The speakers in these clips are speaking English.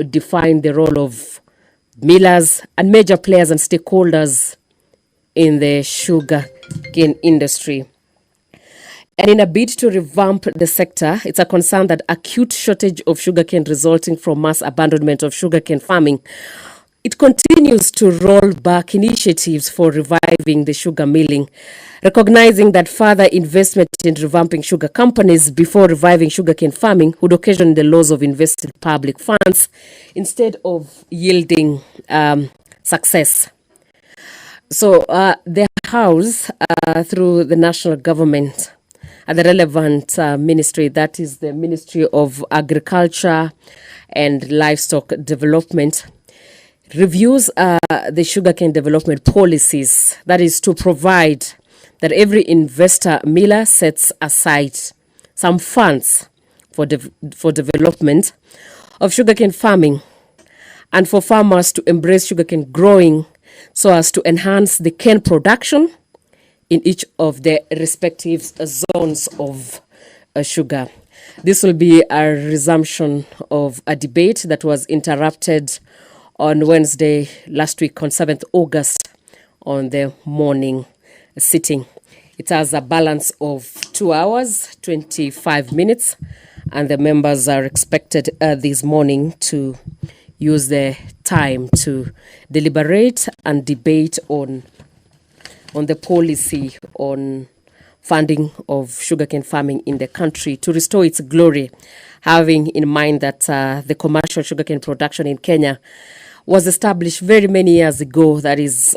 define the role of millers and major players and stakeholders in the sugar cane industry. And in a bid to revamp the sector, it's a concern that acute shortage of sugarcane resulting from mass abandonment of sugarcane farming. It continues to roll back initiatives for reviving the sugar milling, recognizing that further investment in revamping sugar companies before reviving sugarcane farming would occasion the loss of invested public funds instead of yielding success. So the House, through the national government and the relevant ministry, that is the Ministry of Agriculture and Livestock Development, reviews the sugarcane development policies. That is to provide that every investor miller sets aside some funds for development of sugarcane farming and for farmers to embrace sugarcane growing so as to enhance the cane production in each of the respective zones of sugar. This will be a resumption of a debate that was interrupted on Wednesday last week on 7th August on the morning sitting. It has a balance of 2 hours, 25 minutes, and the members are expected this morning to use the time to deliberate and debate on the policy on funding of sugarcane farming in the country to restore its glory, having in mind that the commercial sugarcane production in Kenya was established very many years ago. That is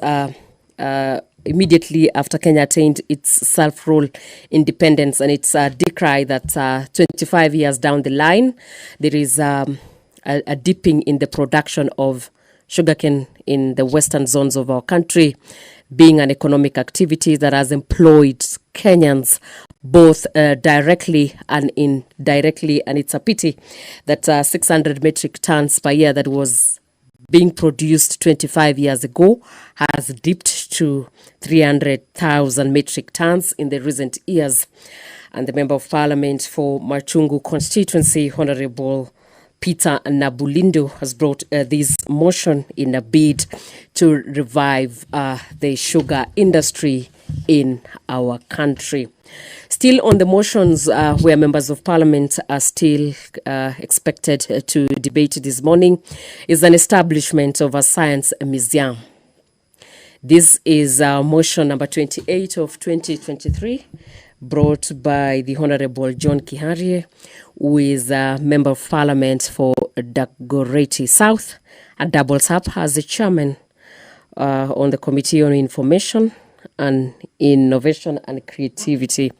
immediately after Kenya attained its self-rule independence, and it's a decry that 25 years down the line, there is a dipping in the production of sugarcane in the western zones of our country, being an economic activity that has employed Kenyans both directly and indirectly. And it's a pity that 600 metric tons per year that was being produced 25 years ago has dipped to 300,000 metric tons in the recent years. And the Member of Parliament for Machungu constituency, Honorable Peter Nabulindo, has brought this motion in a bid to revive the sugar industry in our country. Still on the motions where members of parliament are still expected to debate this morning is an establishment of a science museum. This is motion number 28 of 2023, brought by the Honorable John Kiharie, who is a member of parliament for Dagoretti South and doubles up as the chairman on the Committee on Information and Innovation and Creativity.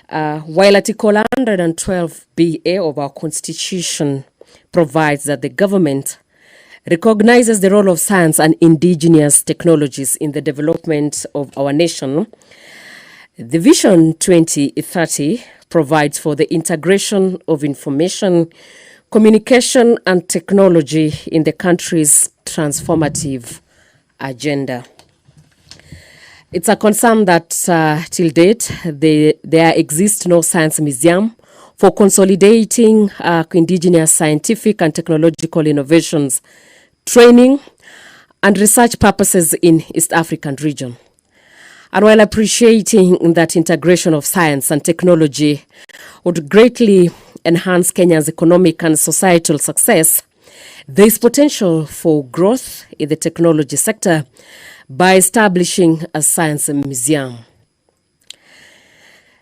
While Article 112BA of our Constitution provides that the government recognizes the role of science and indigenous technologies in the development of our nation, the Vision 2030 provides for the integration of information, communication, and technology in the country's transformative agenda. It's a concern that till date, there exists no science museum for consolidating indigenous scientific and technological innovations, training, and research purposes in East African region. And while appreciating that integration of science and technology would greatly enhance Kenya's economic and societal success, there is potential for growth in the technology sector by establishing a science museum.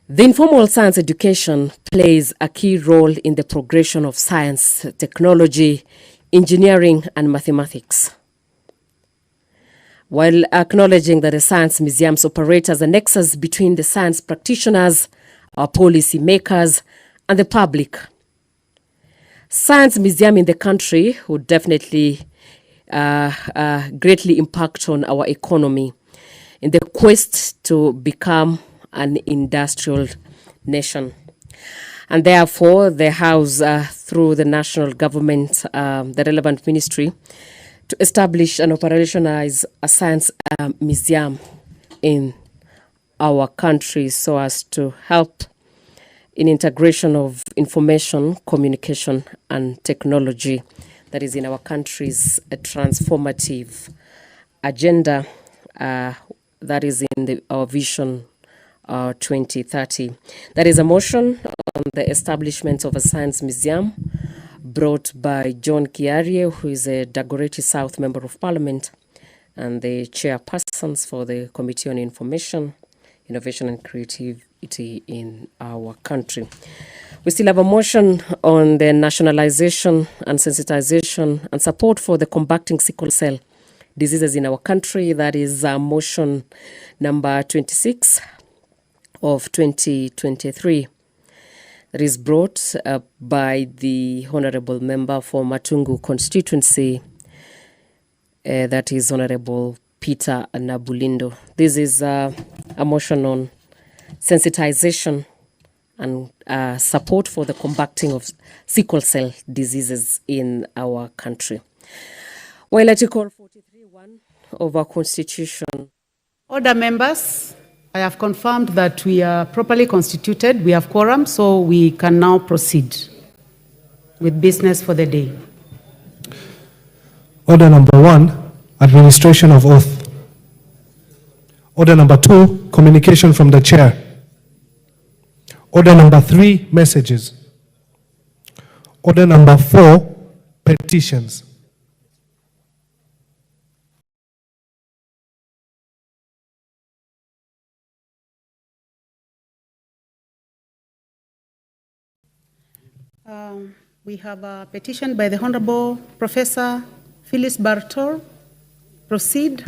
The informal science education plays a key role in the progression of science, technology, engineering, and mathematics. While acknowledging that the science museums operate as a nexus between the science practitioners, our policy makers, and the public, science museum in the country would definitely greatly impact on our economy in the quest to become an industrial nation. And therefore, the House, through the national government, the relevant ministry, to establish and operationalize a science museum in our country so as to help in integration of information, communication, and technology that is in our country's transformative agenda that is in our vision 2030. There is a motion on the establishment of a science museum brought by John Kiarie, who is a Dagoretti South Member of Parliament and the chairpersons for the Committee on Information, Innovation and Creativity in our country. We still have a motion on the nationalization and sensitization and support for the combating sickle cell diseases in our country. That is motion number 26 of 2023. That is brought by the Honorable Member for Matungu constituency, that is Honorable Peter Nabulindo. This is a motion on sensitization and support for the combating of sickle cell diseases in our country. While Article 43(1) of our Constitution. Order, members. I have confirmed that we are properly constituted. We have quorum, so we can now proceed with business for the day. Order number 1, administration of oath. Order number 2, communication from the chair. Order number 3, messages. Order number 4, petitions. We have a petition by the Honorable Professor Phyllis Bartor. Proceed.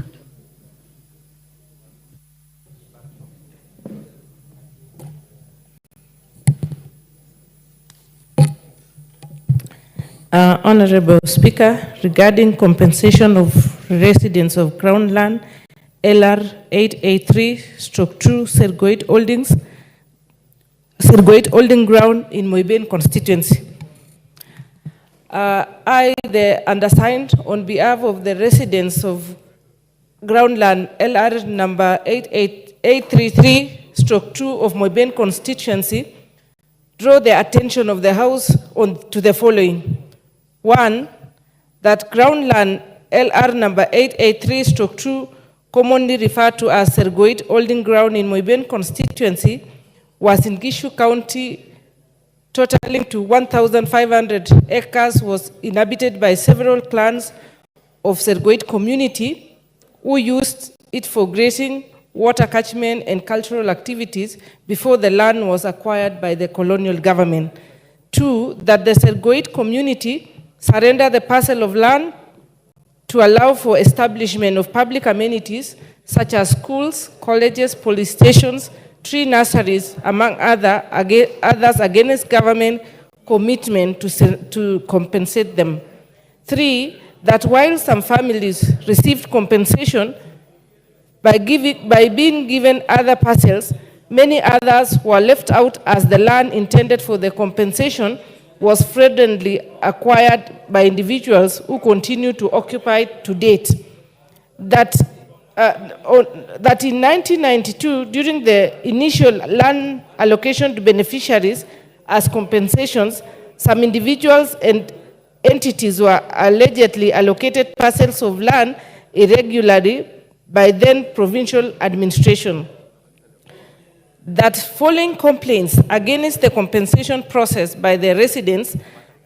Honorable Speaker, regarding compensation of residents of Crown Land, LR 883/2 Sergoit Holding Ground in Moiben constituency. I, the undersigned, on behalf of the residents of Groundland LR number 833/2 of Moiben constituency, draw the attention of the House to the following. 1, that Groundland LR number 883/2, commonly referred to as Sergoit Holding Ground in Moiben constituency, was in Gishu County, totaling to 1,500 acres, was inhabited by several clans of Sergoit community who used it for grazing, water catchment, and cultural activities before the land was acquired by the colonial government. 2, that the Sergoit community surrendered the parcel of land to allow for establishment of public amenities such as schools, colleges, police stations, tree nurseries, among others, against government commitment to compensate them. 3, that while some families received compensation by being given other parcels, many others were left out as the land intended for the compensation was fraudulently acquired by individuals who continue to occupy to date. That in 1992, during the initial land allocation to beneficiaries as compensations, some individuals and entities were allegedly allocated parcels of land irregularly by then provincial administration. That following complaints against the compensation process by the residents,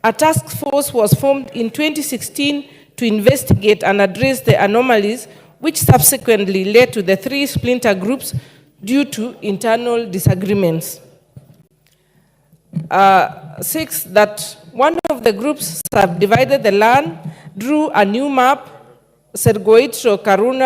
a task force was formed in 2016 to investigate and address the anomalies, which subsequently led to the 3 splinter groups due to internal disagreements. 6, that one of the groups subdivided the land, drew a new map, Sergoit Karuna